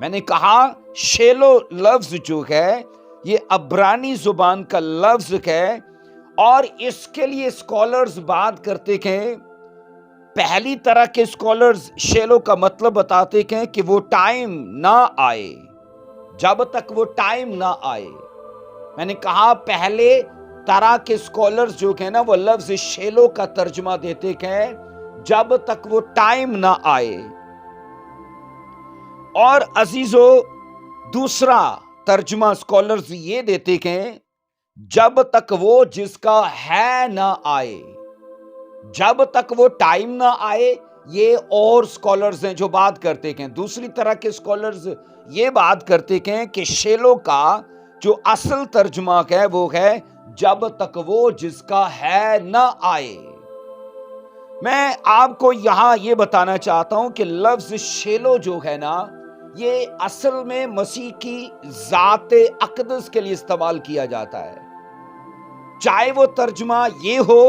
میں نے کہا شیلو لفظ جو ہے یہ عبرانی زبان کا لفظ ہے، اور اس کے لیے اسکالرز بات کرتے ہیں، پہلی طرح کے اسکالرز شیلو کا مطلب بتاتے ہیں کہ وہ ٹائم نہ آئے، جب تک وہ ٹائم نہ آئے۔ میں نے کہا پہلے طرح کے اسکالرز جو ہیں نا وہ لفظ شیلو کا ترجمہ دیتے ہیں جب تک وہ ٹائم نہ آئے۔ اور عزیزو دوسرا ترجمہ اسکالرز یہ دیتے ہیں جب تک وہ جس کا ہے نہ آئے، جب تک وہ ٹائم نہ آئے۔ یہ اور اسکالرز ہیں جو بات کرتے ہیں، دوسری طرح کے اسکالرز یہ بات کرتے ہیں کہ شیلو کا جو اصل ترجمہ ہے وہ ہے جب تک وہ جس کا ہے نہ آئے۔ میں آپ کو یہاں یہ بتانا چاہتا ہوں کہ لفظ شیلو جو ہے نا یہ اصل میں مسیح کی ذات اقدس کے لیے استعمال کیا جاتا ہے، چاہے وہ ترجمہ یہ ہو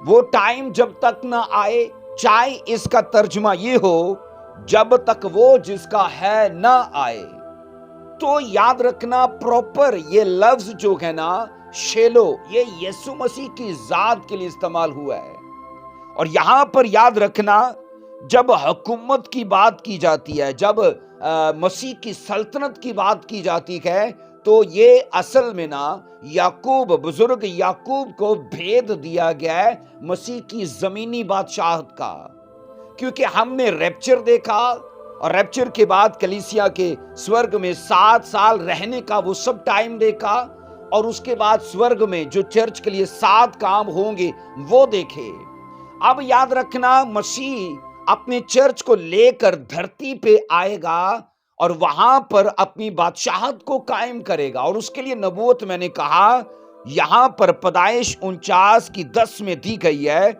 وہ ٹائم جب تک نہ آئے، چاہے اس کا ترجمہ یہ ہو جب تک وہ جس کا ہے نہ آئے۔ تو یاد رکھنا پراپر یہ لفظ جو ہے نا شیلو یہ یسوع مسیح کی ذات کے لیے استعمال ہوا ہے۔ اور یہاں پر یاد رکھنا جب حکومت کی بات کی جاتی ہے، جب مسیح کی سلطنت کی بات کی جاتی ہے، تو یہ اصل میں نا یعقوب بزرگ یعقوب کو بھید دیا گیا ہے مسیح کی زمینی بادشاہت کا، کیونکہ ہم نے ریپچر دیکھا اور ریپچر کے بعد کلیسیا کے سورگ میں 7 سال رہنے کا وہ سب ٹائم دیکھا، اور اس کے بعد سورگ میں جو چرچ کے لیے 7 کام ہوں گے وہ دیکھے۔ اب یاد رکھنا مسیح اپنے چرچ کو لے کر دھرتی پہ آئے گا اور وہاں پر اپنی بادشاہت کو قائم کرے گا، اور اس کے لیے نبوت میں نے کہا یہاں پر پیدائش 49:10 میں دی گئی ہے،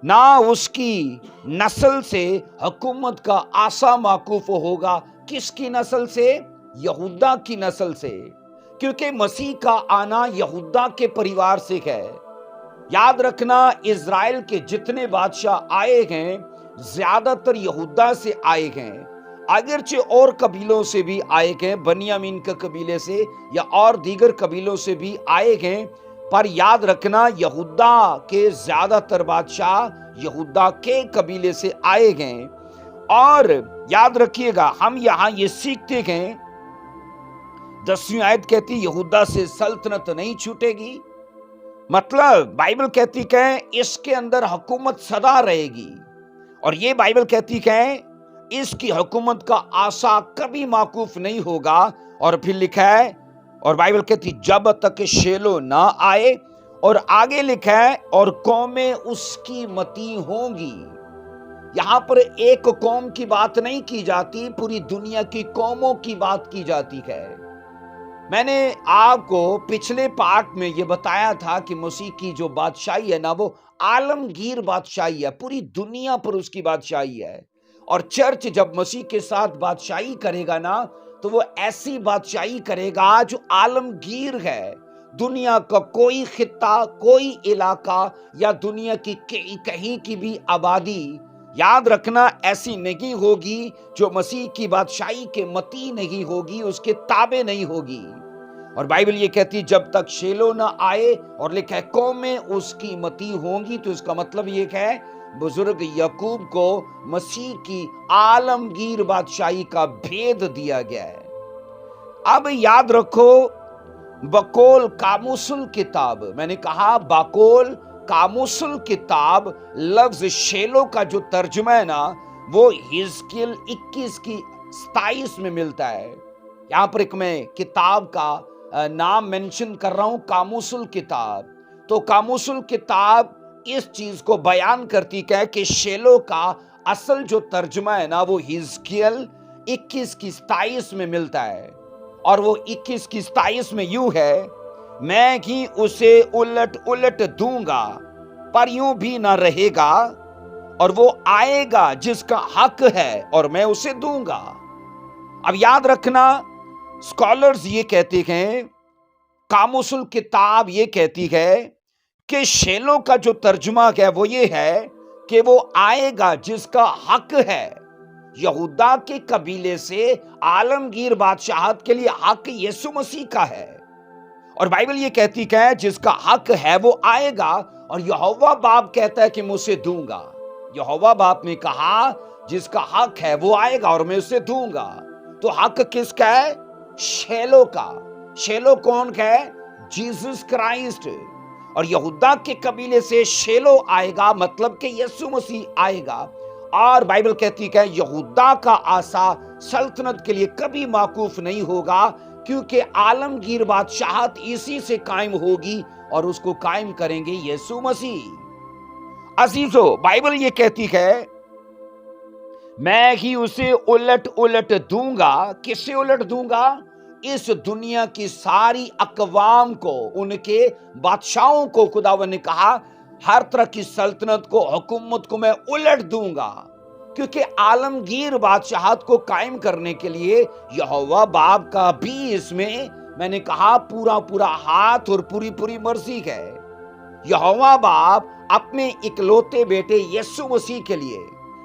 نہ اس کی نسل سے حکومت کا آسا موقوف ہوگا۔ کس کی نسل سے؟ یہودا کی نسل سے، کیونکہ مسیح کا آنا یہودا کے پریوار سے ہے۔ یاد رکھنا اسرائیل کے جتنے بادشاہ آئے ہیں زیادہ تر یہودا سے آئے ہیں، اگرچہ اور قبیلوں سے بھی آئے ہیں، بنیامین کے قبیلے سے یا اور دیگر قبیلوں سے بھی آئے ہیں، پر یاد رکھنا یہودا کے زیادہ تر بادشاہ یہودا کے قبیلے سے آئے ہیں۔ اور یاد رکھیے گا ہم یہاں یہ سیکھتے ہیں، 10ویں آیت کہتی یہودا سے سلطنت نہیں چھوٹے گی، مطلب بائبل کہتی کہ اس کے اندر حکومت سدا رہے گی، اور یہ بائبل کہتی کہ اس کی حکومت کا آسا کبھی موقوف نہیں ہوگا۔ اور پھر لکھا ہے، اور بائبل کہتی جب تک شیلو نہ آئے، اور آگے لکھا ہے اور قومیں اس کی متی ہوں گی۔ یہاں پر ایک قوم کی بات نہیں کی جاتی، پوری دنیا کی قوموں کی بات کی جاتی ہے۔ میں نے آپ کو پچھلے پارٹ میں یہ بتایا تھا کہ مسیح کی جو بادشاہی ہے نا وہ عالمگیر بادشاہی ہے، پوری دنیا پر اس کی بادشاہی ہے، اور چرچ جب مسیح کے ساتھ بادشاہی کرے گا نا تو وہ ایسی بادشاہی کرے گا جو عالمگیر ہے۔ دنیا کا کوئی خطہ، کوئی علاقہ یا دنیا کی کہیں کی بھی آبادی یاد رکھنا ایسی نہیں ہوگی جو مسیح کی بادشاہی کے متی نہیں ہوگی، اس کے تابع نہیں ہوگی۔ اور بائبل یہ کہتی جب تک شیلو نہ آئے، اور لکھا ہے قومیں اس کی متی ہوں گی، تو اس کا مطلب یہ ہے بزرگ یعقوب کو مسیح کی عالمگیر بادشاہی کا بھید دیا گیا ہے۔ اب یاد رکھو بقول قاموس الکتاب، میں نے کہا بقول قاموس الکتاب لفظ شیلو کا جو ترجمہ ہے نا وہ حزقیل 21:27 میں ملتا ہے۔ یہاں پر ایک میں کتاب کا نام مینشن کر رہا ہوں، قاموس الکتاب، تو قاموس الکتاب اس چیز کو بیان کرتی ہے کہ شیلو کا اصل جو ترجمہ ہے نا وہ حزقیل 21:27 میں ملتا ہے، اور وہ 21:27 میں یوں ہے، میں ہی اسے الٹ الٹ دوں گا پر یوں بھی نہ رہے گا، اور وہ آئے گا جس کا حق ہے اور میں اسے دوں گا۔ اب یاد رکھنا اسکالرز یہ کہتے ہیں، قاموس الکتاب یہ کہتی ہے کہ شیلو کا جو ترجمہ ہے وہ یہ ہے کہ وہ آئے گا جس کا حق ہے، یہودا کے قبیلے سے عالمگیر بادشاہت کے لیے حق یسوع مسیح کا ہے، اور بائبل یہ کہتی کہ جس کا حق ہے وہ آئے گا، اور یہوہ باپ کہتا ہے کہ میں اسے دوں گا۔ یہوہ باپ نے کہا جس کا حق ہے وہ آئے گا اور میں اسے دوں گا۔ تو حق کس کا ہے؟ شیلو کا۔ شیلو کون کا ہے؟ Jesus Christ. اور یہودا کے قبیلے سے شیلو آئے گا، مطلب کہ یسوع مسیح آئے گا۔ اور بائبل کہتی کہ یہودا کا عصا سلطنت کے لیے کبھی موقوف نہیں ہوگا، کیونکہ عالمگیر بادشاہت اسی سے قائم ہوگی، اور اس کو قائم کریں گے یسوع مسیح۔ عزیزو، بائبل یہ کہتی ہے میں ہی اسے الٹ دوں گا۔ کس سے الٹ دوں گا؟ اس دنیا کی ساری اقوام کو، ان کے بادشاہوں کو خداوند نے کہا ہر طرح کی سلطنت کو، حکومت کو میں الٹ دوں گا، کیونکہ عالمگیر بادشاہت کو قائم کرنے کے لیے یہوہ باپ کا بھی اس میں نے کہا پورا ہاتھ اور پوری مرضی ہے۔ یہوہ باپ اپنے اکلوتے بیٹے یسوع مسیح کے لیے،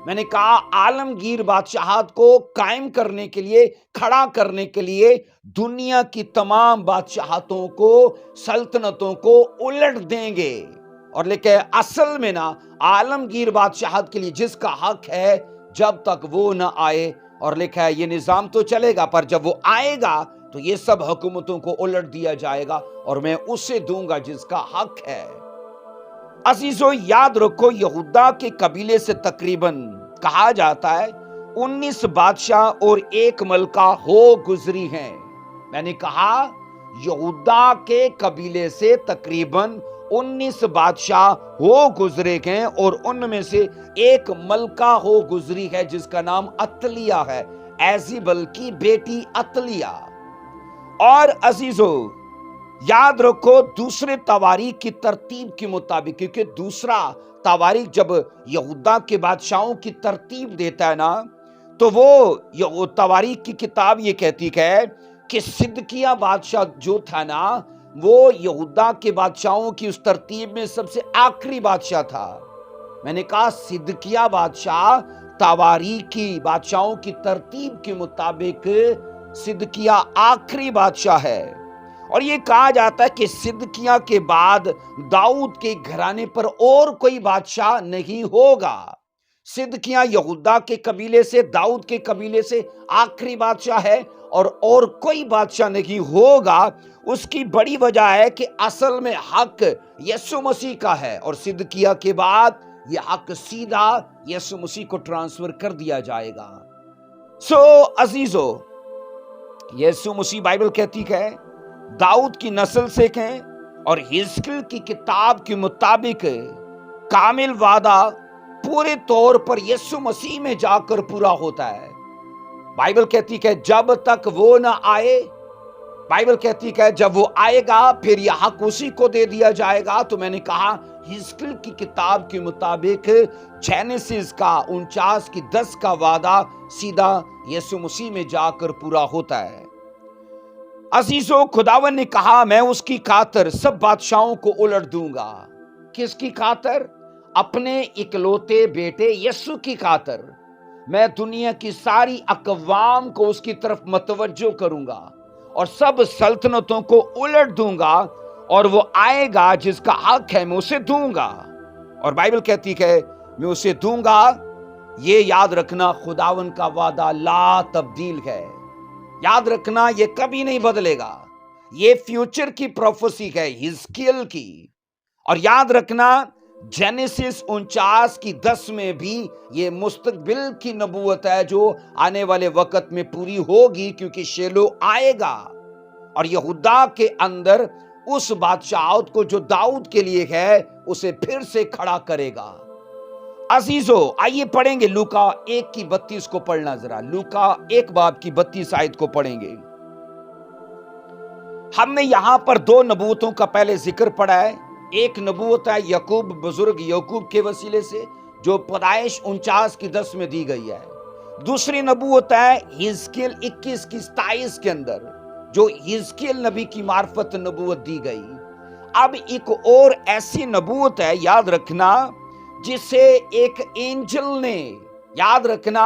میں نے کہا عالمگیر بادشاہت کو قائم کرنے کے لیے، کھڑا کرنے کے لیے دنیا کی تمام بادشاہتوں کو، سلطنتوں کو الٹ دیں گے۔ اور لیکن اصل میں نا عالمگیر بادشاہت کے لیے جس کا حق ہے، جب تک وہ نہ آئے، اور لکھا ہے یہ نظام تو چلے گا، پر جب وہ آئے گا تو یہ سب حکومتوں کو الٹ دیا جائے گا، اور میں اسے دوں گا جس کا حق ہے۔ عزیزو، یاد رکھو یہودا کے قبیلے سے تقریباً کہا جاتا ہے 19 بادشاہ اور 1 ملکہ ہو گزری ہیں۔ میں نے کہا یہودا کے قبیلے سے تقریباً 19 بادشاہ ہو گزرے ہیں، اور ان میں سے 1 ملکہ ہو گزری ہے جس کا نام عتلیہ ہے، ایزیبل کی بیٹی عتلیہ۔ اور عزیزو، یاد رکھو دوسرے تواریخ کی ترتیب کے مطابق، کیونکہ دوسرا تواریخ جب یہودا کے بادشاہوں کی ترتیب دیتا ہے نا، تو وہ تواریخ کی کتاب یہ کہتی ہے کہ صدقیہ بادشاہ جو تھا نا، وہ یہودا کے بادشاہوں کی اس ترتیب میں سب سے آخری بادشاہ تھا۔ میں نے کہا صدقیہ بادشاہ تواریخ کی بادشاہوں کی ترتیب کے مطابق صدقیہ آخری بادشاہ ہے، اور یہ کہا جاتا ہے کہ صدقیہ کے بعد داؤد کے گھرانے پر اور کوئی بادشاہ نہیں ہوگا۔ صدقیہ یہودا کے قبیلے سے، داؤد کے قبیلے سے آخری بادشاہ ہے، اور کوئی بادشاہ نہیں ہوگا۔ اس کی بڑی وجہ ہے کہ اصل میں حق یسوع مسیح کا ہے، اور صدقیہ کے بعد یہ حق سیدھا یسوع مسیح کو ٹرانسفر کر دیا جائے گا۔ عزیزو، یسوع مسیح بائبل کہتی ہے داؤد کی نسل سے ہیں، اور حزقیل کی کتاب کے مطابق کامل وعدہ پورے طور پر یسوع مسیح میں جا کر پورا ہوتا ہے۔ بائبل کہتی ہے جب تک وہ نہ آئے، بائبل کہتی ہے جب وہ آئے گا پھر یہ حق اسی کو دے دیا جائے گا۔ تو میں نے کہا حزقیل کی کتاب کے مطابق جینیسس کا 49 کی 10 کا وعدہ سیدھا یسوع مسیح میں جا کر پورا ہوتا ہے۔ عزیزو، خداوند نے کہا میں اس کی خاطر سب بادشاہوں کو الٹ دوں گا۔ کس کی خاطر؟ اپنے اکلوتے بیٹے یسوع کی خاطر۔ میں دنیا کی ساری اقوام کو اس کی طرف متوجہ کروں گا، اور سب سلطنتوں کو الٹ دوں گا، اور وہ آئے گا جس کا حق ہے میں اسے دوں گا۔ اور بائبل کہتی ہے میں اسے دوں گا۔ یہ یاد رکھنا خداوند کا وعدہ لا تبدیل ہے۔ یاد رکھنا یہ کبھی نہیں بدلے گا۔ یہ فیوچر کی پروفیسی ہے حزقیل کی۔ اور یاد رکھنا جینیسس 49 کی 10 میں بھی یہ مستقبل کی نبوت ہے جو آنے والے وقت میں پوری ہوگی، کیونکہ شیلو آئے گا اور یہودا کے اندر اس بادشاہت کو جو داؤد کے لیے ہے اسے پھر سے کھڑا کرے گا۔ عزیزو، آئیے پڑھیں گے لوکا 1 کی 32 کو پڑھنا ذرا۔ لوکا 1 باب کی 32 آیت کو پڑھیں گے۔ ہم نے یہاں پر 2 نبوتوں کا پہلے ذکر پڑھا ہے۔ ایک نبوت ہے یعقوب، بزرگ یعقوب کے وسیلے سے، جو پیدائش 49 کی 10 میں دی گئی ہے۔ دوسری نبوت ہے حزقیل 21 کی 27 کے اندر، جو حزقیل نبی کی معرفت نبوت دی گئی۔ اب ایک اور ایسی نبوت ہے، یاد رکھنا، جسے ایک اینجل نے، یاد رکھنا،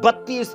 32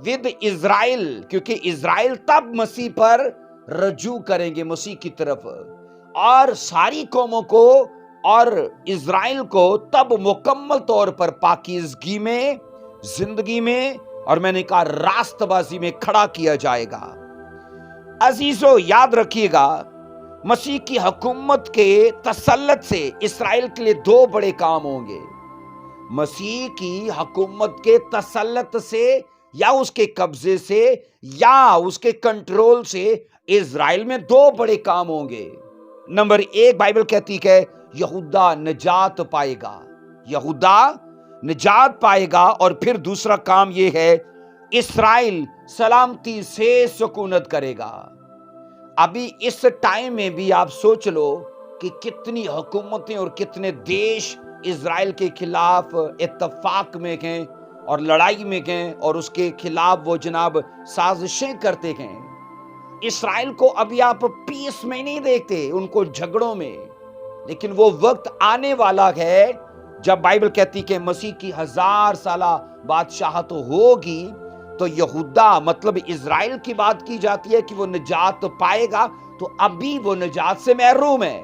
ود اسرائیل، کیونکہ اسرائیل تب مسیح پر رجوع کریں گے، مسیح کی طرف، اور ساری قوموں کو اور اسرائیل کو تب مکمل طور پر پاکیزگی میں، زندگی میں، اور میں نے کہا راست بازی میں کھڑا کیا جائے گا۔ عزیزو یاد رکھیے گا، مسیح کی حکومت کے تسلط سے اسرائیل کے لیے دو بڑے کام ہوں گے۔ مسیح کی حکومت کے تسلط سے یا اس کے قبضے سے یا اس کے کنٹرول سے اسرائیل میں دو بڑے کام ہوں گے۔ نمبر ایک، بائبل کہتی ہے یہودا نجات پائے گا، یہودا نجات پائے گا، اور پھر دوسرا کام یہ ہے اسرائیل سلامتی سے سکونت کرے گا۔ ابھی اس ٹائم میں بھی آپ سوچ لو کہ کتنی حکومتیں اور کتنے دیش اسرائیل کے خلاف اتفاق میں گئے اور لڑائی میں گئے اور اس کے خلاف وہ جناب سازشیں کرتے گئے۔ اسرائیل کو ابھی آپ پیس میں نہیں دیکھتے، ان کو جھگڑوں میں، لیکن وہ وقت آنے والا ہے جب بائبل کہتی کہ مسیح کی 1000 سالہ بادشاہت ہوگی تو یہودا مطلب اسرائیل کی بات کی جاتی ہے کہ وہ نجات پائے گا، تو ابھی وہ نجات سے محروم ہے۔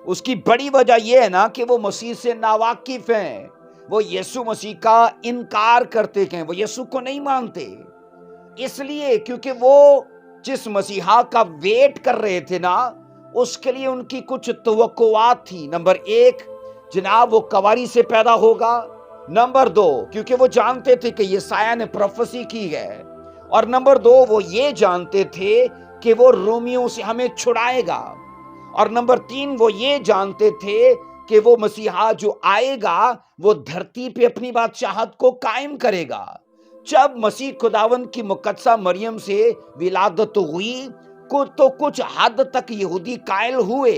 اس کی بڑی وجہ یہ ہے نا کہ وہ مسیح سے ناواقف ہیں، وہ یسوع مسیح کا انکار کرتے ہیں، وہ یسوع کو نہیں مانتے، اس لیے کیونکہ وہ جس مسیحا کا ویٹ کر رہے تھے نا، اس کے لیے ان کی کچھ توقعات تھی۔ نمبر ایک، جناب وہ کواری سے پیدا ہوگا۔ نمبر دو، کیونکہ وہ جانتے تھے کہ یسایہ نے پروفیسی کی ہے، اور نمبر دو وہ یہ جانتے تھے کہ وہ رومیوں سے ہمیں چھڑائے گا، اور نمبر تین وہ یہ جانتے تھے کہ وہ مسیحا جو آئے گا وہ دھرتی پہ اپنی بادشاہت کو قائم کرے گا۔ جب مسیح خداوند کی مقدسہ مریم سے ولادت ہوئی تو کچھ حد تک یہودی قائل ہوئے،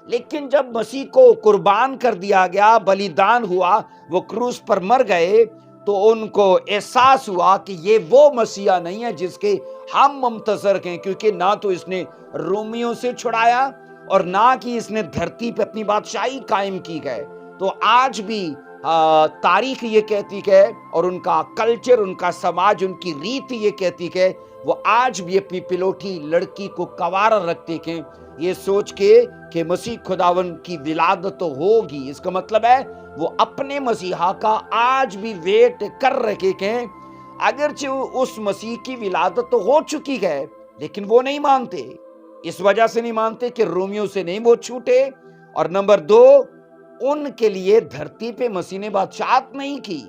لیکن جب مسیح کو قربان کر دیا گیا، بلیدان ہوا، وہ کروس پر مر گئے، تو ان کو احساس ہوا کہ یہ وہ مسیح نہیں ہے جس کے ہم منتظر ہیں، کیونکہ نہ تو اس نے رومیوں سے چھڑایا اور نہ کہ اس نے دھرتی پہ اپنی بادشاہی قائم کی ہے۔ تو آج بھی تاریخ یہ کہتی ہے اور ان کا کلچر، ان کا سماج، ان کی ریت یہ کہتی ہے، وہ آج بھی اپنی پلوٹھی لڑکی کو کوارا رکھتے ہیں، یہ سوچ کے کہ مسیح خداوند کی ولادت ہوگی۔ اس کا مطلب ہے وہ اپنے مسیحا کا آج بھی ویٹ کر رہے ہیں، اگرچہ اس مسیح کی ولادت ہو چکی ہے، لیکن وہ نہیں مانتے۔ اس وجہ سے نہیں مانتے کہ رومیوں سے نہیں وہ چھوٹے، اور نمبر دو ان کے لیے دھرتی پہ مسیح نے بادشاہت نہیں کی۔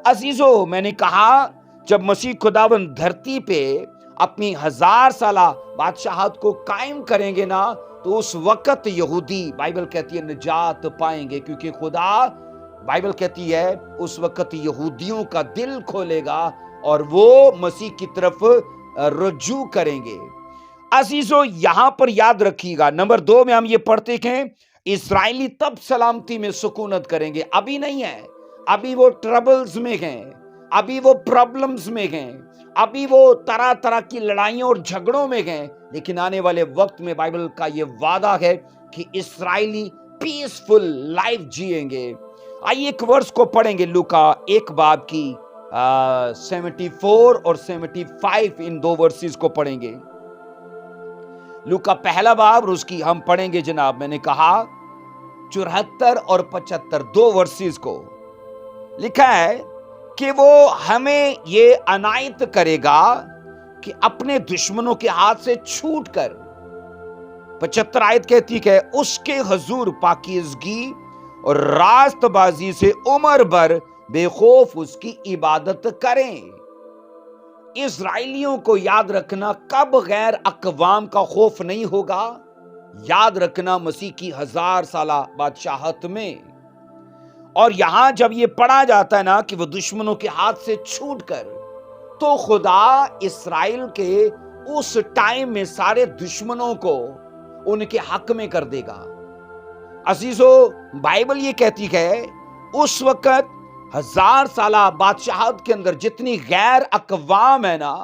عزیزو میں نے کہا جب مسیح خداوند دھرتی پہ اپنی 1000 سالہ بادشاہت کو قائم کریں گے نا، تو اس وقت یہودی بائبل کہتی ہے نجات پائیں گے، کیونکہ خدا بائبل کہتی ہے اس وقت یہودیوں کا دل کھولے گا اور وہ مسیح کی طرف رجوع کریں گے۔ عزیزو یہاں پر یاد رکھیے گا، نمبر 2 میں ہم یہ پڑھتے ہیں اسرائیلی تب سلامتی میں سکونت کریں گے۔ ابھی نہیں ہے، ابھی وہ ٹربلز میں گئے، ابھی وہ پرابلمز میں گئے، ابھی وہ طرح طرح کی لڑائیوں اور جھگڑوں میں گئے، لیکن آنے والے وقت میں بائبل کا یہ وعدہ ہے کہ اسرائیلی پیسفل لائف جیئیں گے۔ آئیے ایک ورس کو پڑھیں گے، لوکا 1 باب کی 74 اور 75، ان 2 ورسز کو پڑھیں گے۔ لوکا 1 باب اس کی ہم پڑھیں گے جناب، میں نے کہا 74 اور 75 2 ورسز کو لکھا ہے کہ وہ ہمیں یہ عنایت کرے گا کہ اپنے دشمنوں کے ہاتھ سے چھوٹ کر، 75 آیت کہتی ہے اس کے حضور پاکیزگی اور راست بازی سے عمر بھر بے خوف اس کی عبادت کریں۔ اسرائیلیوں کو یاد رکھنا کب غیر اقوام کا خوف نہیں ہوگا، یاد رکھنا مسیح کی 1000 سالہ بادشاہت میں۔ اور یہاں جب یہ پڑھا جاتا ہے نا کہ وہ دشمنوں کے ہاتھ سے چھوٹ کر، تو خدا اسرائیل کے اس ٹائم میں سارے دشمنوں کو ان کے حق میں کر دے گا۔ عزیزو بائبل یہ کہتی ہے اس وقت 1000 سالہ بادشاہت کے اندر جتنی غیر اقوام ہے نا،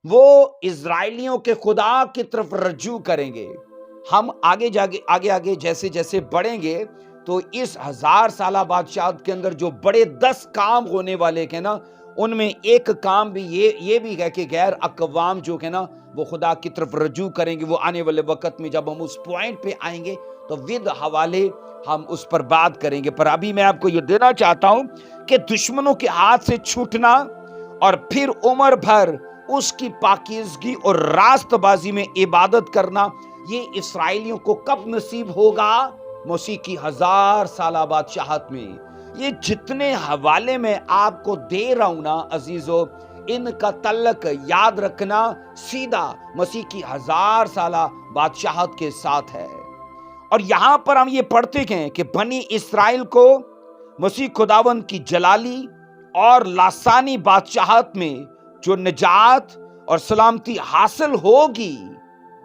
وہ اسرائیلیوں کے خدا کی طرف رجوع کریں گے۔ ہم آگے جیسے جیسے بڑھیں گے تو اس 1000 سالہ بادشاہت کے اندر جو بڑے 10 کام ہونے والے ہیں نا، ان میں ایک کام بھی یہ بھی ہے کہ غیر اقوام جو ہے نا وہ خدا کی طرف رجوع کریں گے. وہ آنے والے وقت میں جب ہم اس پوائنٹ پہ آئیں گے تو ود حوالے ہم اس پر بات کریں گے. پر ابھی میں آپ کو یہ دینا چاہتا ہوں کہ دشمنوں کے ہاتھ سے چھوٹنا اور پھر عمر بھر اس کی پاکیزگی اور راست بازی میں عبادت کرنا، یہ اسرائیلیوں کو کب نصیب ہوگا؟ مسیح کی 1000 سالہ بادشاہت میں. یہ جتنے حوالے میں آپ کو دے رہا ہوں نا عزیزو، ان کا تعلق یاد رکھنا سیدھا مسیح کی 1000 سالہ بادشاہت کے ساتھ ہے. اور یہاں پر ہم یہ پڑھتے ہیں کہ بنی اسرائیل کو مسیح خداوند کی جلالی اور لاسانی بادشاہت میں جو نجات اور سلامتی حاصل ہوگی،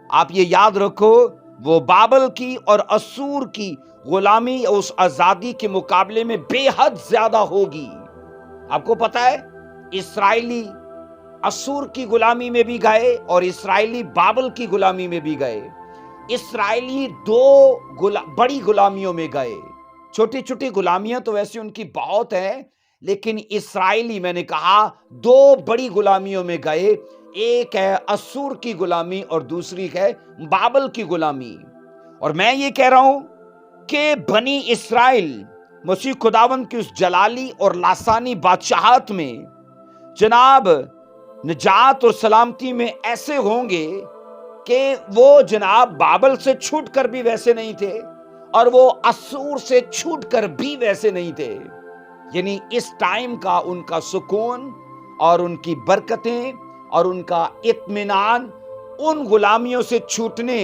آپ یہ یاد رکھو، وہ بابل کی اور اسور کی غلامی اس آزادی کے مقابلے میں بے حد زیادہ ہوگی. آپ کو پتا ہے اسرائیلی اسور کی غلامی میں بھی گئے اور اسرائیلی بابل کی غلامی میں بھی گئے. اسرائیلی دو بڑی غلامیوں میں گئے. چھوٹی چھوٹی غلامیاں تو ویسے ان کی بہت ہیں، لیکن اسرائیلی میں نے کہا 2 بڑی غلامیوں میں گئے. ایک ہے اسور کی غلامی اور دوسری ہے بابل کی غلامی. اور میں یہ کہہ رہا ہوں کہ بنی اسرائیل مسیح خداوند کی اس جلالی اور لاسانی بادشاہت میں جناب نجات اور سلامتی میں ایسے ہوں گے کہ وہ جناب بابل سے چھوٹ کر بھی ویسے نہیں تھے اور وہ اسور سے چھوٹ کر بھی ویسے نہیں تھے. یعنی اس ٹائم کا ان کا سکون اور ان کی برکتیں اور ان کا اطمینان ان غلامیوں سے چھوٹنے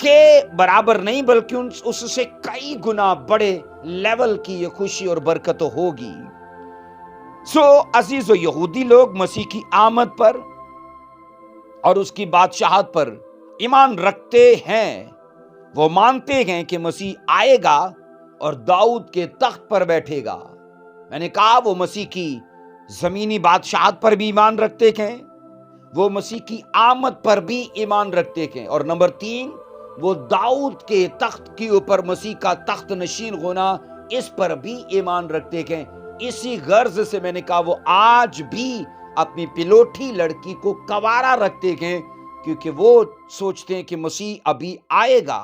کے برابر نہیں، بلکہ اس سے کئی گنا بڑے لیول کی یہ خوشی اور برکت ہوگی. سو عزیز و یہودی لوگ مسیح کی آمد پر اور اس کی بادشاہت پر ایمان رکھتے ہیں. وہ مانتے ہیں کہ مسیح آئے گا اور داؤد کے تخت پر بیٹھے گا. میں نے کہا وہ مسیح کی زمینی بادشاہت پر بھی ایمان رکھتے ہیں، وہ مسیح کی آمد پر بھی ایمان رکھتے ہیں، اور نمبر 3 وہ داؤد کے تخت کے اوپر مسیح کا تخت نشین ہونا، اس پر بھی ایمان رکھتے ہیں. اسی غرض سے میں نے کہا وہ آج بھی اپنی پلوٹھی لڑکی کو کوارا رکھتے ہیں، کیونکہ وہ سوچتے ہیں کہ مسیح ابھی آئے گا.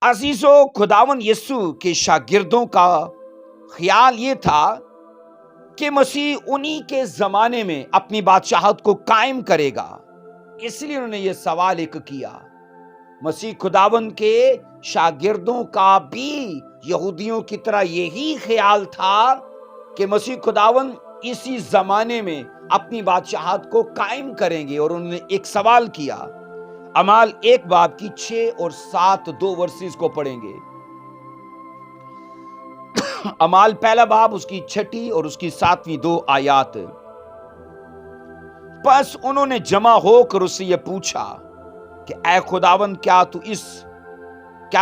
عزیزو، خداوند یسوع کے شاگردوں کا خیال یہ تھا کہ مسیح انہی کے زمانے میں اپنی بادشاہت کو قائم کرے گا. اس لیے انہوں نے یہ سوال ایک کیا. مسیح خداوند کے شاگردوں کا بھی یہودیوں کی طرح یہی خیال تھا کہ مسیح خداوند اسی زمانے میں اپنی بادشاہت کو قائم کریں گے. اور انہوں نے ایک سوال کیا. اعمال 1 باب کی 6 اور 7 2 ورسز کو پڑھیں گے. اعمال 1 باب اس کی 6 اور اس کی 7 2 آیات. پس انہوں نے جمع ہو کر اس سے یہ پوچھا کہ اے خداوند، کیا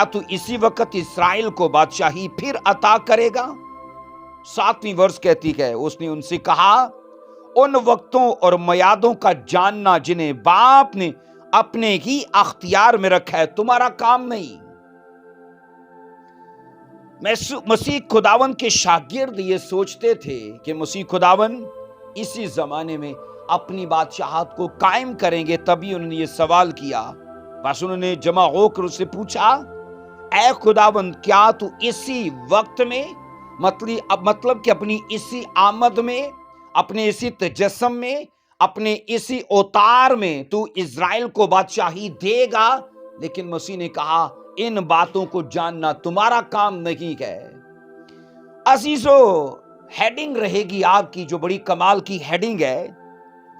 تو اسی وقت اسرائیل کو بادشاہی پھر عطا کرے گا؟ 7 ورس کہتی ہے، اس نے ان سے کہا ان وقتوں اور میعادوں کا جاننا جنہیں باپ نے اپنے ہی اختیار میں رکھا ہے تمہارا کام نہیں. مسیح خداوند کے شاگرد یہ سوچتے تھے کہ مسیح خداوند اسی زمانے میں اپنی بادشاہت کو قائم کریں گے، تبھی انہوں نے یہ سوال کیا. بس انہوں نے جمع ہو کر اس سے پوچھا اے خداوند، کیا تو اسی وقت میں مطلب کہ اپنی اسی آمد میں، اپنے اسی تجسم میں، اپنے اسی اوتار میں تو اسرائیل کو بادشاہی دے گا؟ لیکن مسیح نے کہا ان باتوں کو جاننا تمہارا کام نہیں ہے. عزیزو، ہیڈنگ رہے گی آپ کی جو بڑی کمال کی ہیڈنگ ہے.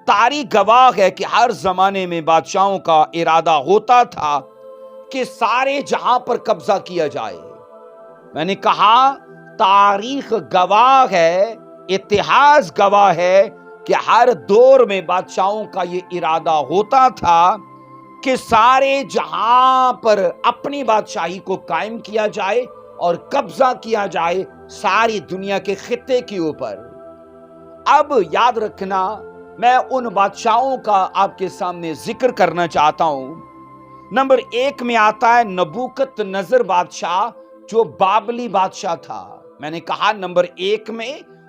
تاریخ گواہ ہے کہ ہر زمانے میں بادشاہوں کا ارادہ ہوتا تھا کہ سارے جہاں پر قبضہ کیا جائے. میں نے کہا تاریخ گواہ ہے، اتہاس گواہ ہے کہ ہر دور میں بادشاہوں کا یہ ارادہ ہوتا تھا کہ سارے جہاں پر اپنی بادشاہی کو قائم کیا جائے اور قبضہ کیا جائے ساری دنیا کے خطے کے اوپر. اب یاد رکھنا، میں ان بادشاہوں کا آپ کے سامنے ذکر کرنا چاہتا ہوں. نمبر 1 میں آتا ہے نبوکت نظر بادشاہ جو بابلی بادشاہ تھا. میں نے کہا نمبر 1 میں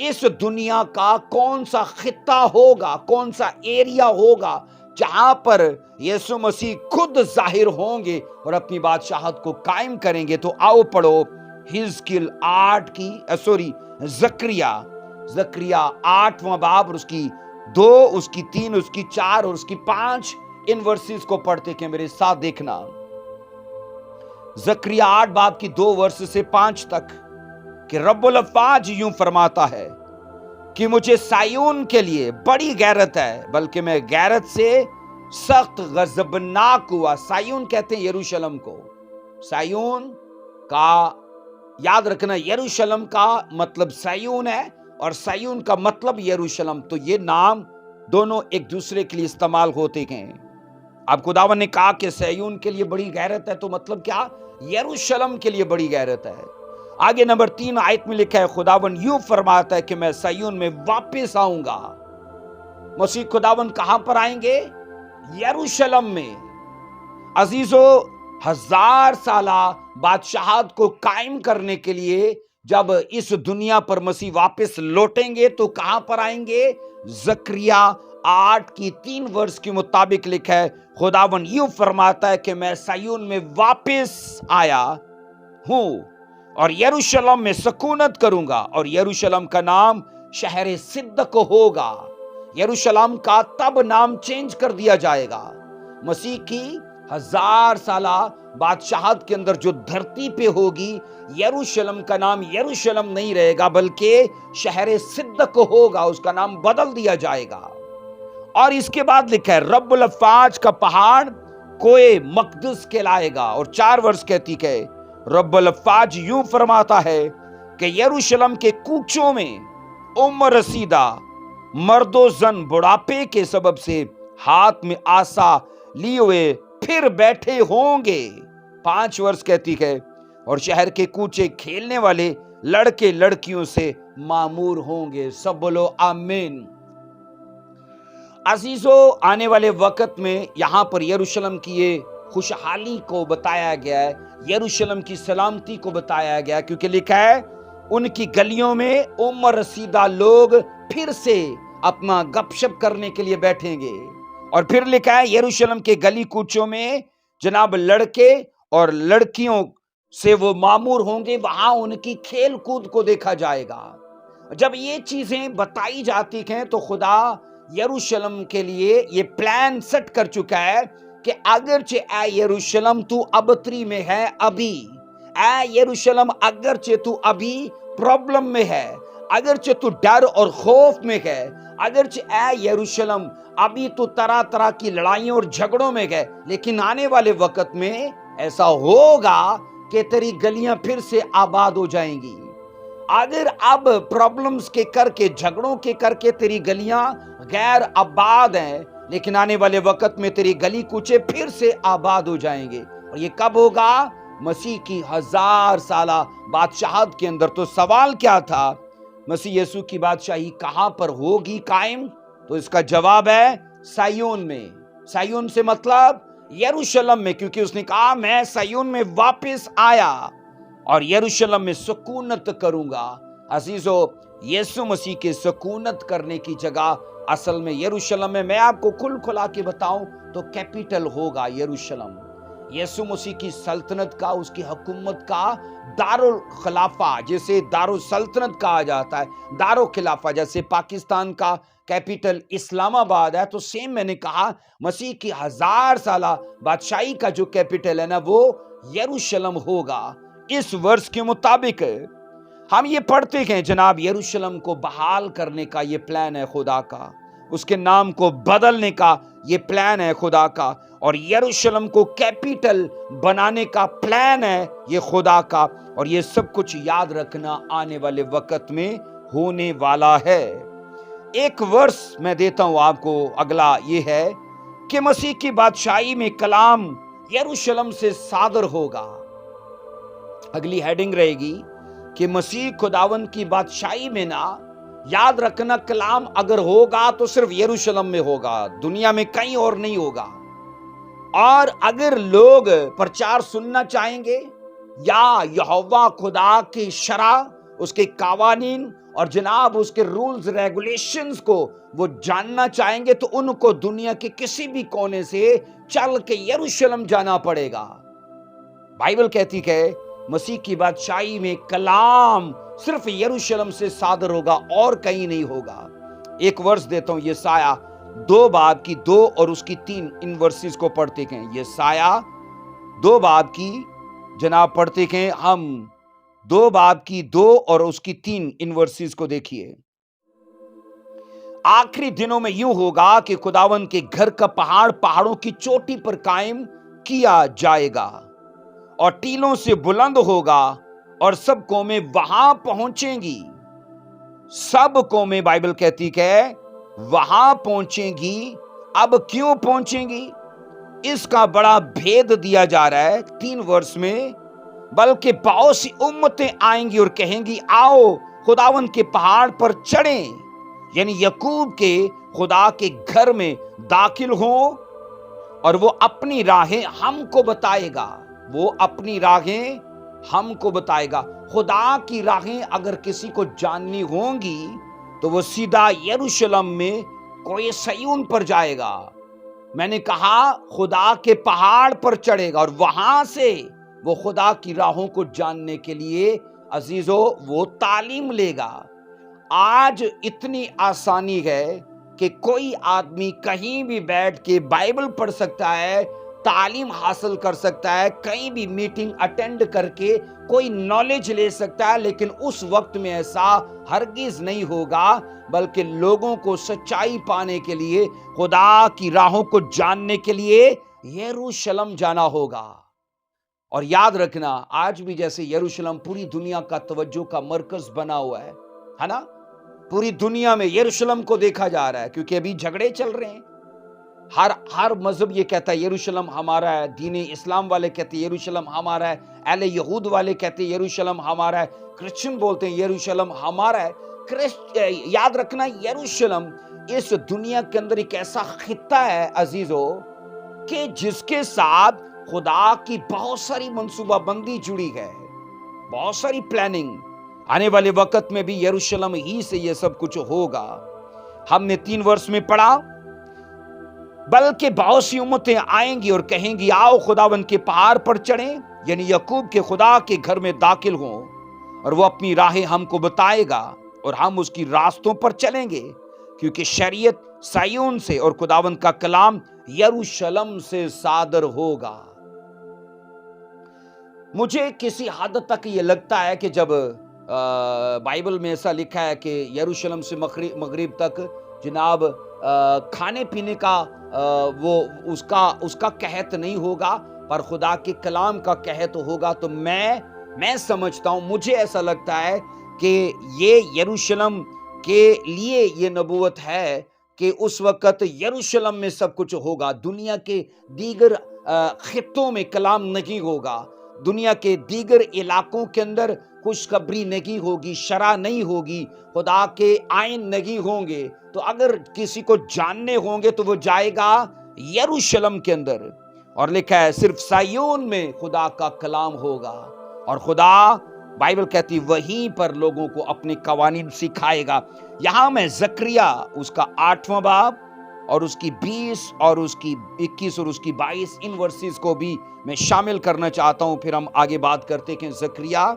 اس دنیا کا کون سا خطہ ہوگا، کون سا ایریا ہوگا جہاں پر یسوع مسیح خود ظاہر ہوں گے اور اپنی بادشاہت کو قائم کریں گے۔ تو آؤ پڑھو حزقیل 8 کی زکریا 8واں باب اور اس کی 2، اس کی 3، اس کی 4 اور اس کی 5 ان ورسز کو پڑھتے کہ میرے ساتھ دیکھنا۔ زکریا 8 باب کی 2 ورس سے 5 تک کہ رب الافواج یوں فرماتا ہے کہ مجھے سیون کے لیے بڑی غیرت ہے، بلکہ میں غیرت سے سخت غضبناک ہوا۔ سیون کہتے ہیں یروشلم کو، سیون کا یاد رکھنا، یروشلم کا مطلب سیون ہے اور سیون کا مطلب یروشلم، تو یہ نام دونوں ایک دوسرے کے لیے استعمال ہوتے ہیں۔ اب خداوند نے کہا کہ سیون کے لیے بڑی غیرت ہے، تو مطلب کیا؟ یروشلم کے لیے بڑی غیرت ہے۔ آگے نمبر 3 آیت میں لکھا ہے خداوند یوں فرماتا ہے کہ میں سیون میں واپس آؤں گا۔ مسیح خداوند کہاں پر آئیں گے؟ یروشلم میں۔ عزیزو، 1000 سالہ بادشاہت کو قائم کرنے کے لیے جب اس دنیا پر مسیح واپس لوٹیں گے تو کہاں پر آئیں گے؟ زکریا 8 کی 3 ورس کے مطابق لکھا ہے خداوند یوں فرماتا ہے کہ میں سیون میں واپس آیا ہوں اور یروشلم میں سکونت کروں گا، اور یروشلم کا نام شہر صدق ہوگا۔ یروشلم کا تب نام چینج کر دیا جائے گا۔ مسیح کی 1000 سالہ بادشاہت کے اندر جو دھرتی پہ ہوگی، یروشلم کا نام یروشلم نہیں رہے گا بلکہ شہر صدق ہوگا، اس کا نام بدل دیا جائے گا۔ اور اس کے بعد لکھا ہے رب الافواج کا پہاڑ کوئے مقدس کہلائے گا، اور 4 ورس کہتی کہ رب الافواج یوں فرماتا ہے کہ یروشلم کے کوچوں میں عمر رسیدہ مرد و زن بڑھاپے کے سبب سے ہاتھ میں آسا لیے ہوئے پھر بیٹھے ہوں گے۔ 5 ورس کہتی ہے اور شہر کے کوچے کھیلنے والے لڑکے لڑکیوں سے معمور ہوں گے۔ سب بولو آمین۔ عزیزو، آنے والے وقت میں یہاں پر یروشلم کی یہ خوشحالی کو بتایا گیا ہے، یروشلم کی سلامتی کو بتایا گیا، کیونکہ لکھا ہے ان کی گلیوں میں عمر رسیدہ لوگ پھر سے اپنا گپ شپ کرنے کے لیے بیٹھیں گے۔ اور پھر لکھا ہے یروشلم کے گلی کوچوں میں جناب لڑکے اور لڑکیوں سے وہ معمور ہوں گے، وہاں ان کی کھیل کود کو دیکھا جائے گا۔ جب یہ چیزیں بتائی جاتی ہیں تو خدا یروشلم کے لیے یہ پلان سیٹ کر چکا ہے کہ اگرچہ اے یروشلم تو ابتری میں ہے، ابھی اے یروشلم اگرچہ تو ابھی پرابلم میں ہے، اگرچہ تو ڈر اور خوف میں ہے، اگرچہ اے یروشلم ابھی تو طرح طرح کی لڑائیوں اور جھگڑوں میں ہے، لیکن آنے والے وقت میں ایسا ہوگا کہ تیری گلیاں پھر سے آباد ہو جائیں گی۔ اگر اب پرابلمز کے کر کے، جھگڑوں کے کر کے تیری گلیاں غیر آباد ہیں، لیکن آنے والے وقت میں تیری گلی کوچے پھر سے آباد ہو جائیں گے۔ اور یہ کب ہوگا؟ مسیح کی 1000 سالہ بادشاہت کے اندر۔ تو سوال کیا تھا؟ مسیح یسوع کی بادشاہی کہاں پر ہوگی قائم؟ تو اس کا جواب ہے سیون میں۔ سیون سے مطلب یروشلم میں، کیونکہ اس نے کہا میں سیون میں واپس آیا اور یروشلم میں سکونت کروں گا۔ عزیزو، یسوع مسیح کے سکونت کرنے کی جگہ اصل میں یروشلم میں، میں آپ کو کھلا کے بتاؤں تو کیپیٹل ہوگا یروشلم۔ یسوع مسیح کی سلطنت کا، اس کی حکومت کا دارالخلافہ، جیسے دارالسلطنت کہا جاتا ہے، دارالخلافہ جیسے پاکستان کا کیپیٹل اسلام آباد ہے، تو سیم میں نے کہا مسیح کی 1000 سالہ بادشاہی کا جو کیپیٹل ہے نا، وہ یروشلم ہوگا۔ اس ورس کے مطابق ہم یہ پڑھتے ہیں جناب یروشلم کو بحال کرنے کا یہ پلان ہے خدا کا، اس کے نام کو بدلنے کا یہ پلان ہے خدا کا، اور یروشلم کو کیپیٹل بنانے کا پلان ہے یہ خدا کا، اور یہ سب کچھ یاد رکھنا آنے والے وقت میں ہونے والا ہے۔ ایک ورس میں دیتا ہوں آپ کو، اگلا یہ ہے کہ مسیح کی بادشاہی میں کلام یروشلم سے صادر ہوگا۔ اگلی ہیڈنگ رہے گی کہ مسیح خداوند کی بادشاہی میں نا، یاد رکھنا کلام اگر ہوگا تو صرف یروشلم میں ہوگا، دنیا میں کہیں اور نہیں ہوگا۔ اور اگر لوگ پرچار سننا چاہیں گے یا یہوہ خدا کی شرع اس کے قوانین اور جناب اس کے رولز ریگولیشنز کو وہ جاننا چاہیں گے تو ان کو دنیا کے کسی بھی کونے سے چل کے یروشلم جانا پڑے گا۔ بائبل کہتی کہ مسیح کی بادشاہی میں کلام صرف یروشلم سے صادر ہوگا اور کہیں نہیں ہوگا۔ ایک ورس دیتا ہوں، یسایہ 2 باب کی 2 اور اس کی 3 ان ورسز کو پڑھتے ہیں۔ یسایہ 2 باب کی جناب پڑھتے ہیں ہم 2 باب کی 2 اور اس کی 3 ان ورسز کو دیکھیے۔ آخری دنوں میں یوں ہوگا کہ خداوند کے گھر کا پہاڑ پہاڑوں کی چوٹی پر قائم کیا جائے گا اور ٹیلوں سے بلند ہوگا اور سب قومیں وہاں پہنچیں گی۔ سب قومیں بائبل کہتی کہ وہاں پہنچیں گی۔ اب کیوں پہنچیں گی؟ اس کا بڑا بھید دیا جا رہا ہے 3 ورس میں۔ بلکہ بہت سی امتیں آئیں گی اور کہیں گی آؤ خداوند کے پہاڑ پر چڑھیں، یعنی یعقوب کے خدا کے گھر میں داخل ہوں، اور وہ اپنی راہیں ہم کو بتائے گا۔ وہ اپنی راہیں ہم کو بتائے گا۔ خدا کی راہیں اگر کسی کو جاننی ہوں گی تو وہ سیدھا یروشلم میں کوئی صیون پر جائے گا۔ میں نے کہا خدا کے پہاڑ پر چڑھے گا اور وہاں سے وہ خدا کی راہوں کو جاننے کے لیے عزیزو وہ تعلیم لے گا۔ آج اتنی آسانی ہے کہ کوئی آدمی کہیں بھی بیٹھ کے بائبل پڑھ سکتا ہے، تعلیم حاصل کر سکتا ہے، کہیں بھی میٹنگ اٹینڈ کر کے کوئی نالج لے سکتا ہے، لیکن اس وقت میں ایسا ہرگز نہیں ہوگا، بلکہ لوگوں کو سچائی پانے کے لیے، خدا کی راہوں کو جاننے کے لیے یروشلم جانا ہوگا۔ اور یاد رکھنا آج بھی جیسے یروشلم پوری دنیا کا توجہ کا مرکز بنا ہوا ہے نا، پوری دنیا میں یروشلم کو دیکھا جا رہا ہے، کیونکہ ابھی جھگڑے چل رہے ہیں۔ ہر مذہب یہ کہتا ہے یروشلم ہمارا ہے، دین اسلام والے کہتے ہیں یروشلم ہمارا ہے، اہل یہود والے کہتے ہیں یروشلم ہمارا ہے، کرسچن بولتے ہیں یروشلم ہمارا ہے۔ یاد رکھنا یروشلم اس دنیا کے اندر ایک ایسا خطہ ہے عزیزو کہ جس کے ساتھ خدا کی بہت ساری منصوبہ بندی جڑی ہے، بہت ساری پلاننگ۔ آنے والے وقت میں بھی یروشلم ہی سے یہ سب کچھ ہوگا۔ ہم نے 3 ورس میں پڑھا، بلکہ بہت سی امتیں آئیں گی اور کہیں گی آؤ خداوند کے پہاڑ پر چڑھیں، یعنی یعقوب کے خدا کے گھر میں داخل ہوں، اور وہ اپنی راہیں ہم کو بتائے گا اور ہم اس کی راستوں پر چلیں گے، کیونکہ شریعت سیون سے اور خداوند کا کلام یروشلم سے صادر ہوگا۔ مجھے کسی حد تک یہ لگتا ہے کہ جب بائبل میں ایسا لکھا ہے کہ یروشلم سے مغرب تک جناب کھانے پینے کا وہ اس کا قحط نہیں ہوگا، پر خدا کے کلام کا قحط ہوگا، تو میں سمجھتا ہوں، مجھے ایسا لگتا ہے کہ یہ یروشلم کے لیے یہ نبوت ہے کہ اس وقت یروشلم میں سب کچھ ہوگا، دنیا کے دیگر خطوں میں کلام نہیں ہوگا، دنیا کے دیگر علاقوں کے اندر خوشخبری نہیں ہوگی، شرع نہیں ہوگی، خدا کے آئین نہیں ہوں گے۔ تو اگر کسی کو جاننے ہوں گے تو وہ جائے گا یروشلم کے اندر، اور لکھا ہے صرف سیون میں خدا کا کلام ہوگا، اور خدا بائبل کہتی وہیں پر لوگوں کو اپنے قوانین سکھائے گا۔ یہاں میں زکریا اس کا 8واں باب اور اس کی 20 اور اس کی 21 اور اس کی 22 ان ورسز کو بھی میں شامل کرنا چاہتا ہوں، پھر ہم آگے بات کرتے کہ زکریا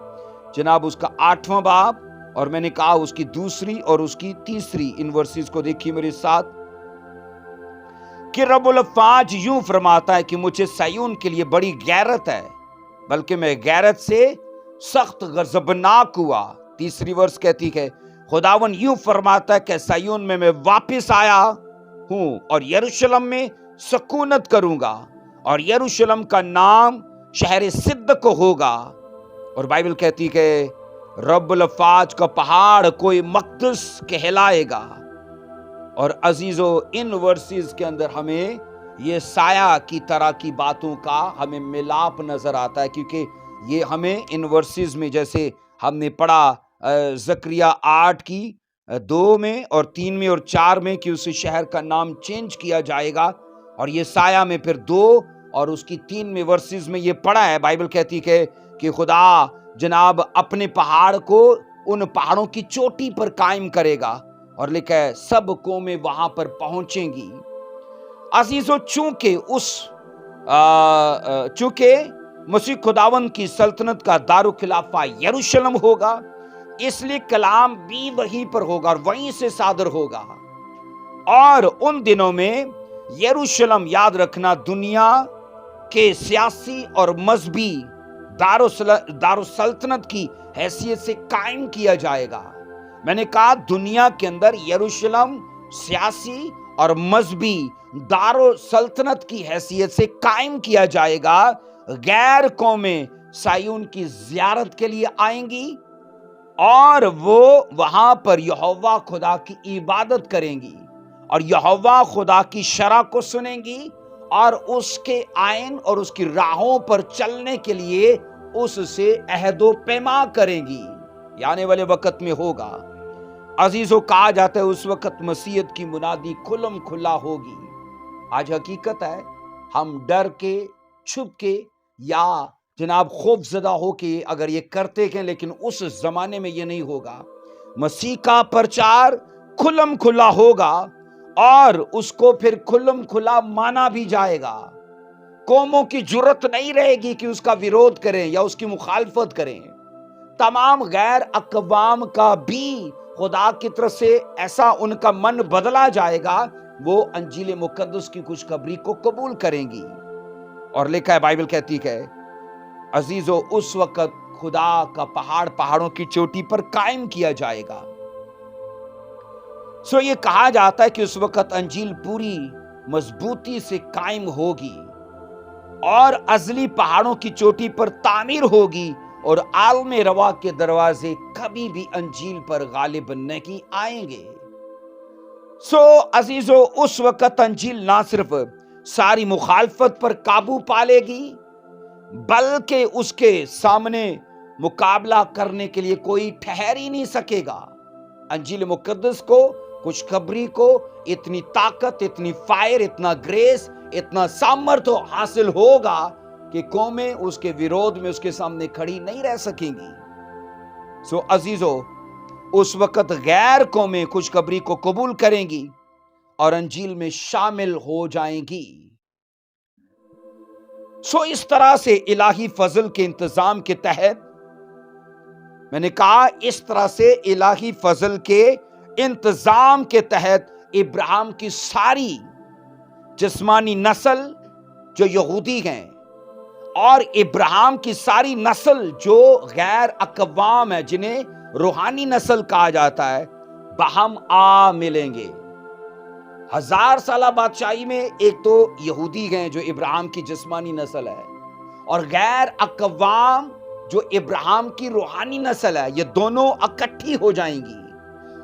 جناب اس کا 8واں باب، اور میں نے کہا اس کی 2 اور اس کی 3 ان ورسز کو دیکھیے میرے ساتھ، کہ رب الافواج یوں فرماتا ہے کہ مجھے سیون کے لیے بڑی غیرت ہے، بلکہ میں غیرت سے سخت غضبناک ہوا۔ 3 ورس کہتی ہے خداون یوں فرماتا ہے کہ سیون میں واپس آیا ہوں اور یروشلم میں سکونت کروں گا، اور یروشلم کا نام شہر صدق ہوگا، اور بائبل کہتی کہ رب الافواج کا پہاڑ کوئی مقدس کہلائے گا۔ اور عزیزو ان ورسز کے اندر ہمیں یہ سایہ کی طرح کی باتوں کا ہمیں ملاپ نظر آتا ہے، کیونکہ یہ ہمیں ان ورسز میں جیسے ہم نے پڑھا زکریا 8 کی 2 میں اور 3 میں اور 4 میں کہ اس شہر کا نام چینج کیا جائے گا، اور یہ سایہ میں پھر 2 اور اس کی 3 میں ورسز میں یہ پڑھا ہے، بائبل کہتی کہ خدا جناب اپنے پہاڑ کو ان پہاڑوں کی چوٹی پر قائم کرے گا، اور لکھا ہے سب قومیں وہاں پر پہنچیں گی۔ عزیزو، چونکہ مسیح خداوند کی سلطنت کا دارالخلافہ یروشلم ہوگا، اس لیے کلام بھی وہیں پر ہوگا اور وہیں سے صادر ہوگا۔ اور ان دنوں میں یروشلم، یاد رکھنا، دنیا کے سیاسی اور مذہبی دارالسلطنت کی حیثیت سے قائم کیا جائے گا۔ میں نے کہا دنیا کے اندر یروشلم سیاسی اور مذہبی دارالسلطنت کی حیثیت سے قائم کیا جائے گا۔ غیر قومیں صہیون کی زیارت کے لیے آئیں گی اور وہ وہاں پر یہوہ خدا کی عبادت کریں گی اور یہوہ خدا کی شرع کو سنیں گی اور اس کے آئین اور اس کی راہوں پر چلنے کے لیے اس سے عہد و پیمان کریں گی۔ یہ آنے والے وقت میں ہوگا۔ عزیزو، کہا جاتا ہے اس وقت مسیحیت کی منادی کھلم کھلا ہوگی۔ آج حقیقت ہے، ہم ڈر کے، چھپ کے یا جناب خوف زدہ ہو کے اگر یہ کرتے ہیں، لیکن اس زمانے میں یہ نہیں ہوگا۔ مسیح کا پرچار کھلم کھلا ہوگا اور اس کو پھر کھلم کھلا مانا بھی جائے گا۔ قوموں کی جرت نہیں رہے گی کہ اس کا ویرودھ کریں یا اس کی مخالفت کریں۔ تمام غیر اقوام کا بھی خدا کی طرف سے ایسا ان کا من بدلا جائے گا، وہ انجیل مقدس کی خوشخبری کو قبول کریں گی۔ اور لکھا ہے، بائبل کہتی ہے، عزیزو، اس وقت خدا کا پہاڑ پہاڑوں کی چوٹی پر قائم کیا جائے گا۔ یہ کہا جاتا ہے کہ اس وقت انجیل پوری مضبوطی سے قائم ہوگی اور ازلی پہاڑوں کی چوٹی پر تعمیر ہوگی اور عالم روا کے دروازے کبھی بھی انجیل پر غالب نہیں آئیں گے۔ عزیزو، اس وقت انجیل نہ صرف ساری مخالفت پر قابو پالے گی، بلکہ اس کے سامنے مقابلہ کرنے کے لیے کوئی ٹھہر ہی نہیں سکے گا۔ انجیل مقدس کو، خوشخبری کو اتنی طاقت، اتنی فائر، اتنا گریس، اتنا سامرتھ حاصل ہوگا کہ قومیں اس کے ویرودھ میں اس کے سامنے کھڑی نہیں رہ سکیں گی۔ عزیزو، اس وقت غیر قومیں خوشخبری کو قبول کریں گی اور انجیل میں شامل ہو جائیں گی۔ اس طرح سے الہی فضل کے انتظام کے تحت، میں نے کہا اس طرح سے الہی فضل کے انتظام کے تحت ابراہیم کی ساری جسمانی نسل جو یہودی ہیں اور ابراہیم کی ساری نسل جو غیر اقوام ہے، جنہیں روحانی نسل کہا جاتا ہے، باہم آ ملیں گے۔ 1000 سالہ بادشاہی میں ایک تو یہودی ہیں جو ابراہیم کی جسمانی نسل ہے، اور غیر اقوام جو ابراہیم کی روحانی نسل ہے، یہ دونوں اکٹھی ہو جائیں گی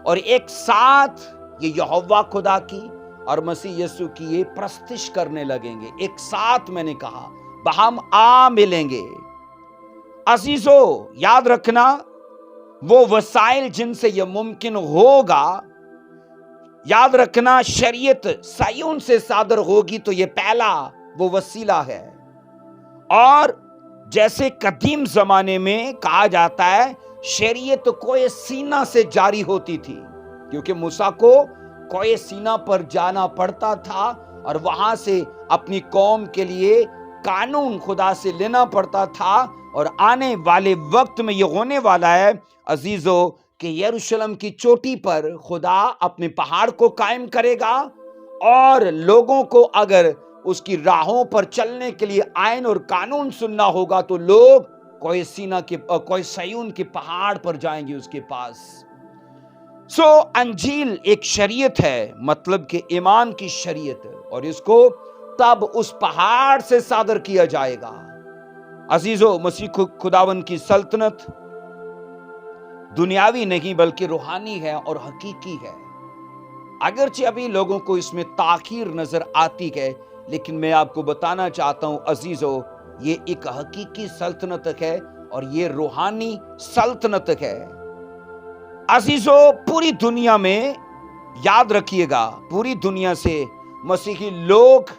اور ایک ساتھ یہ یہوہ خدا کی اور مسیح یسوع کی یہ پرستش کرنے لگیں گے۔ ایک ساتھ، میں نے کہا، باہم آ ملیں گے۔ عزیزو، یاد رکھنا، وہ وسائل جن سے یہ ممکن ہوگا، یاد رکھنا، شریعت صہیون سے صادر ہوگی تو یہ پہلا وہ وسیلہ ہے۔ اور جیسے قدیم زمانے میں کہا جاتا ہے، شریعت کوہ سینا سے جاری ہوتی تھی، کیونکہ موسیٰ کو کوہ سینا پر جانا پڑتا تھا اور وہاں سے اپنی قوم کے لیے قانون خدا سے لینا پڑتا تھا۔ اور آنے والے وقت میں یہ ہونے والا ہے عزیزو کہ یروشلم کی چوٹی پر خدا اپنے پہاڑ کو قائم کرے گا، اور لوگوں کو اگر اس کی راہوں پر چلنے کے لیے آئین اور قانون سننا ہوگا تو لوگ کوہ صہیون کے پہاڑ پر جائیں گے اس کے پاس۔ انجیل ایک شریعت ہے، مطلب کہ ایمان کی شریعت، اور اس کو تب اس پہاڑ سے صادر کیا جائے گا۔ عزیزو، مسیح خداوند کی سلطنت دنیاوی نہیں بلکہ روحانی ہے اور حقیقی ہے۔ اگرچہ ابھی لوگوں کو اس میں تاخیر نظر آتی ہے، لیکن میں آپ کو بتانا چاہتا ہوں عزیزو، یہ ایک حقیقی سلطنت ہے اور یہ روحانی سلطنت ہے۔ عزیزو، پوری دنیا میں، یاد رکھیے گا، پوری دنیا سے مسیحی لوگ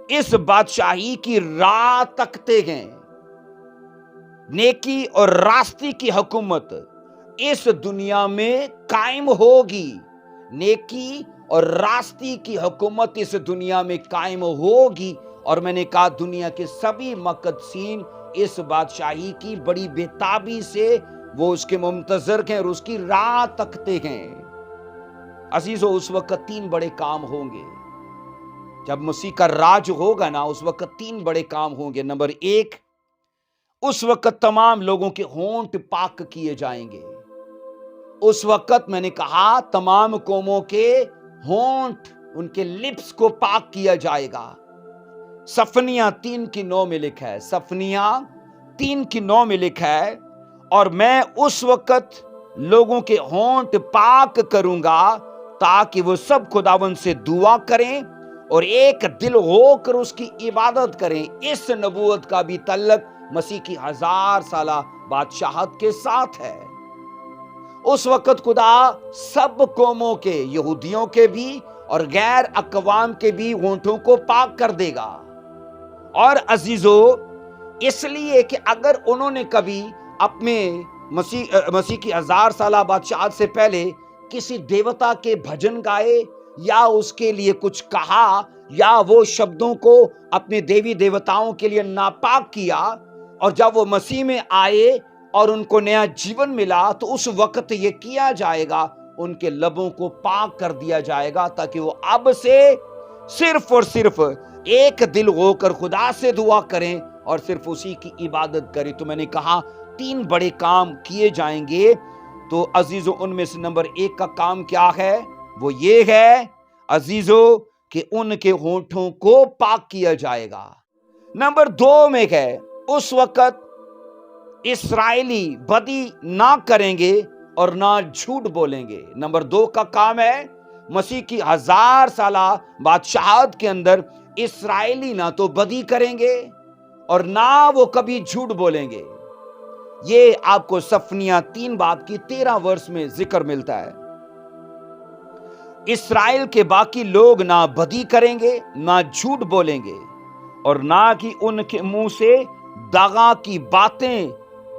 اس بادشاہی کی راہ تکتے ہیں۔ نیکی اور راستی کی حکومت اس دنیا میں قائم ہوگی، نیکی اور راستی کی حکومت اس دنیا میں قائم ہوگی۔ اور میں نے کہا دنیا کے سبھی مقدسین اس بادشاہی کی بڑی بےتابی سے وہ اس کے منتظر ہیں اور اس کی راہ تکتے ہیں۔ عزیزو، اس وقت 3 بڑے کام ہوں گے۔ جب مسیح کا راج ہوگا نا، اس وقت 3 بڑے کام ہوں گے۔ نمبر 1، اس وقت تمام لوگوں کے ہونٹ پاک کیے جائیں گے۔ اس وقت میں نے کہا تمام قوموں کے ہونٹ، ان کے لپس کو پاک کیا جائے گا۔ صفنیہ 3:9 میں لکھا ہے، صفنیہ 3:9 میں لکھا ہے، اور میں اس وقت لوگوں کے ہونٹ پاک کروں گا تاکہ وہ سب خداوند سے دعا کریں اور ایک دل ہو کر اس کی عبادت کریں۔ اس نبوت کا بھی تعلق مسیح کی 1000 سالہ بادشاہت کے ساتھ ہے۔ اس وقت خدا سب قوموں کے، یہودیوں کے بھی اور غیر اقوام کے بھی ہونٹوں کو پاک کر دے گا۔ اور عزیزو، اس لیے کہ اگر انہوں نے کبھی اپنے مسیح کی 1000 سالہ بادشاہت سے پہلے کسی دیوتا کے بھجن گائے یا اس کے لیے کچھ کہا یا وہ شبدوں کو اپنے دیوی دیوتاؤں کے لیے ناپاک کیا، اور جب وہ مسیح میں آئے اور ان کو نیا جیون ملا تو اس وقت یہ کیا جائے گا، ان کے لبوں کو پاک کر دیا جائے گا تاکہ وہ اب سے صرف اور صرف ایک دل ہو کر خدا سے دعا کریں اور صرف اسی کی عبادت کریں۔ تو میں نے کہا 3 بڑے کام کیے جائیں گے۔ تو عزیزو، ان میں سے نمبر 1 کا کام کیا ہے؟ وہ یہ ہے عزیزو کہ ان کے ہونٹوں کو پاک کیا جائے گا۔ نمبر 2 میں ہے، اس وقت اسرائیلی بدی نہ کریں گے اور نہ جھوٹ بولیں گے۔ نمبر 2 کا کام ہے، مسیح کی 1000 سالہ بادشاہت کے اندر اسرائیلی نہ تو بدی کریں گے اور نہ وہ کبھی جھوٹ بولیں گے۔ یہ آپ کو صفنیہ 3:13 میں ذکر ملتا ہے۔ اسرائیل کے باقی لوگ نہ بدی کریں گے، نہ جھوٹ بولیں گے، اور نہ کہ ان کے منہ سے دغا کی باتیں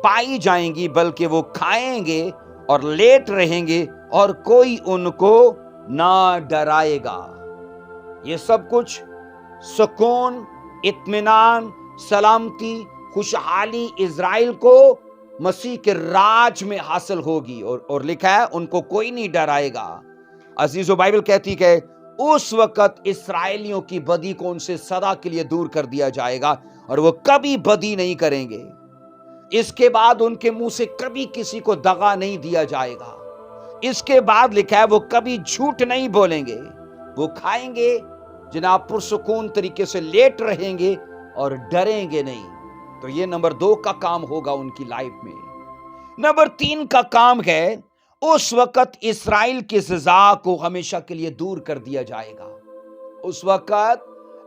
پائی جائیں گی، بلکہ وہ کھائیں گے اور لیٹ رہیں گے اور کوئی ان کو نہ ڈرائے گا۔ یہ سب کچھ سکون، اطمینان، سلامتی، خوشحالی اسرائیل کو مسیح کے راج میں حاصل ہوگی، اور لکھا ہے ان کو کوئی نہیں ڈرائے گا۔ عزیزو، بائبل کہتی کہ اس وقت اسرائیلیوں کی بدی کو ان سے سدا کے لیے دور کر دیا جائے گا اور وہ کبھی بدی نہیں کریں گے۔ اس کے بعد ان کے منہ سے کبھی کسی کو دغا نہیں دیا جائے گا۔ اس کے بعد لکھا ہے وہ کبھی جھوٹ نہیں بولیں گے، وہ کھائیں گے جناب پرسکون طریقے سے، لیٹ رہیں گے اور ڈریں گے نہیں۔ تو یہ نمبر 2 کا کام ہوگا ان کی لائف میں۔ نمبر 3 کا کام ہے، اس وقت اسرائیل کی سزا کو ہمیشہ کے لیے دور کر دیا جائے گا۔ اس وقت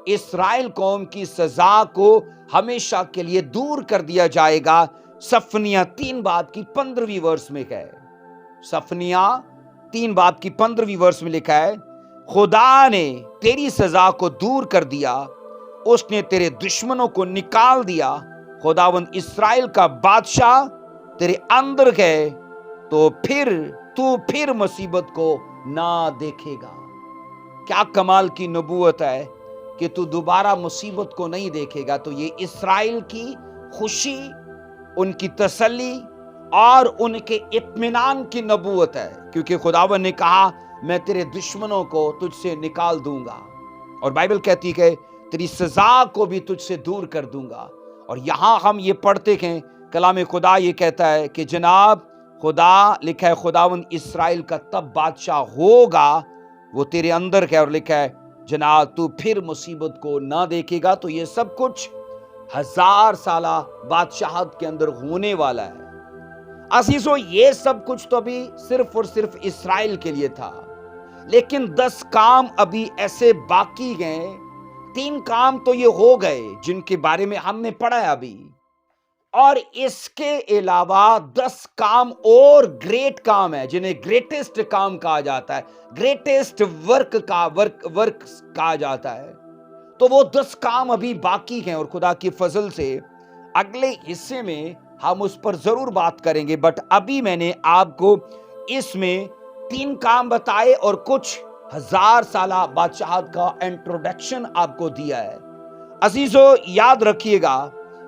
اسرائیل قوم کی سزا کو ہمیشہ کے لیے دور کر دیا جائے گا۔ صفنیہ 3:15 میں ہے، صفنیہ 3:15 میں لکھا ہے، خدا نے تیری سزا کو دور کر دیا، اس نے تیرے دشمنوں کو نکال دیا، خداوند اسرائیل کا بادشاہ تیرے اندر ہے، تو پھر مصیبت کو نہ دیکھے گا۔ کیا کمال کی نبوت ہے کہ تو دوبارہ مصیبت کو نہیں دیکھے گا۔ تو یہ اسرائیل کی خوشی، ان کی تسلی اور ان کے اطمینان کی نبوت ہے، کیونکہ خداوند نے کہا میں تیرے دشمنوں کو تجھ سے نکال دوں گا، اور بائبل کہتی ہے تیری سزا کو بھی تجھ سے دور کر دوں گا۔ اور یہاں ہم یہ پڑھتے ہیں، کلام خدا یہ کہتا ہے کہ جناب خدا، لکھا ہے خداوند اسرائیل کا تب بادشاہ ہوگا، وہ تیرے اندر ہے، اور لکھا ہے جناب تو پھر مصیبت کو نہ دیکھے گا۔ تو یہ سب کچھ 1000 سالہ بادشاہت کے اندر ہونے والا ہے۔ عزیزو، یہ سب کچھ تو ابھی صرف اور صرف اسرائیل کے لیے تھا، لیکن 10 کام ابھی ایسے باقی ہیں۔ 3 کام تو یہ ہو گئے جن کے بارے میں ہم نے پڑھا ہے ابھی، اور اس کے علاوہ 10 کام اور گریٹ کام ہے جنہیں گریٹسٹ کام کہا جاتا ہے، گریٹسٹ ورک کہا جاتا ہے۔ تو وہ 10 کام ابھی باقی ہیں، اور خدا کی فضل سے اگلے حصے میں ہم اس پر ضرور بات کریں گے، بٹ ابھی میں نے آپ کو اس میں 3 کام بتائے اور کچھ 1000 سالہ بادشاہت کا انٹروڈکشن آپ کو دیا ہے۔ عزیزو یاد رکھیے گا،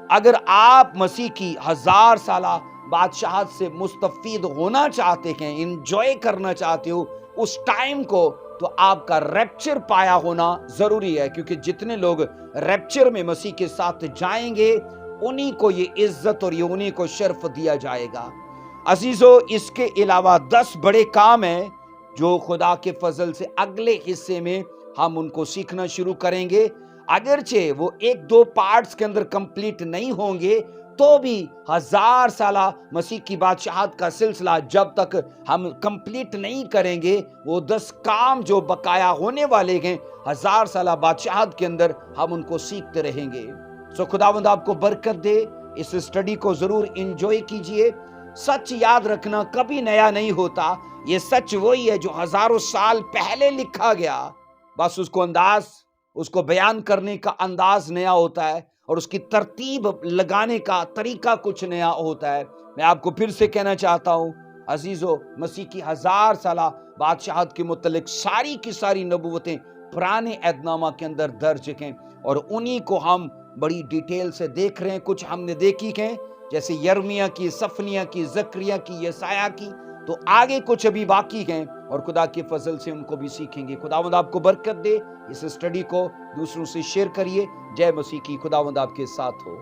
اگر آپ مسیح کی 1000 سالہ بادشاہت سے مستفید ہونا چاہتے ہیں، انجوائے کرنا چاہتے ہو اس ٹائم کو، تو آپ کا ریپچر پایا ہونا ضروری ہے، کیونکہ جتنے لوگ ریپچر میں مسیح کے ساتھ جائیں گے انہی کو یہ عزت اور یہ انہی کو شرف دیا جائے گا۔ عزیزو اس کے علاوہ 10 بڑے کام ہیں جو خدا کے فضل سے اگلے حصے میں ہم ان کو سیکھنا شروع کریں گے۔ اگرچہ وہ 1-2 پارٹس کے اندر کمپلیٹ نہیں ہوں گے تو بھی 1000 سالہ مسیح کی بادشاہت کا سلسلہ جب تک ہم کمپلیٹ نہیں کریں گے، وہ 10 کام جو بقایا ہونے والے ہیں 1000 سالہ بادشاہت کے اندر، ہم ان کو سیکھتے رہیں گے۔ سو خداوند آپ کو برکت دے، اس اسٹڈی کو ضرور انجوائے کیجئے۔ سچ یاد رکھنا کبھی نیا نہیں ہوتا، یہ سچ وہی ہے جو ہزاروں سال پہلے لکھا گیا، بس اس کو بیان کرنے کا انداز نیا ہوتا ہے اور اس کی ترتیب لگانے کا طریقہ کچھ نیا ہوتا ہے۔ میں آپ کو پھر سے کہنا چاہتا ہوں عزیزو، مسیح کی 1000 سالہ بادشاہت کے متعلق ساری کی ساری نبوتیں پرانے عہد نامہ کے اندر درج ہیں اور انہی کو ہم بڑی ڈیٹیل سے دیکھ رہے ہیں۔ کچھ ہم نے دیکھی ہیں جیسے یرمیہ کی، صفنیہ کی، زکریا کی، یسایہ کی، تو آگے کچھ ابھی باقی ہیں اور خدا کے فضل سے ان کو بھی سیکھیں گے۔ خداوند آپ کو برکت دے، اس اسٹڈی کو دوسروں سے شیئر کریے۔ جے مسیح کی، خداوند آپ کے ساتھ ہو۔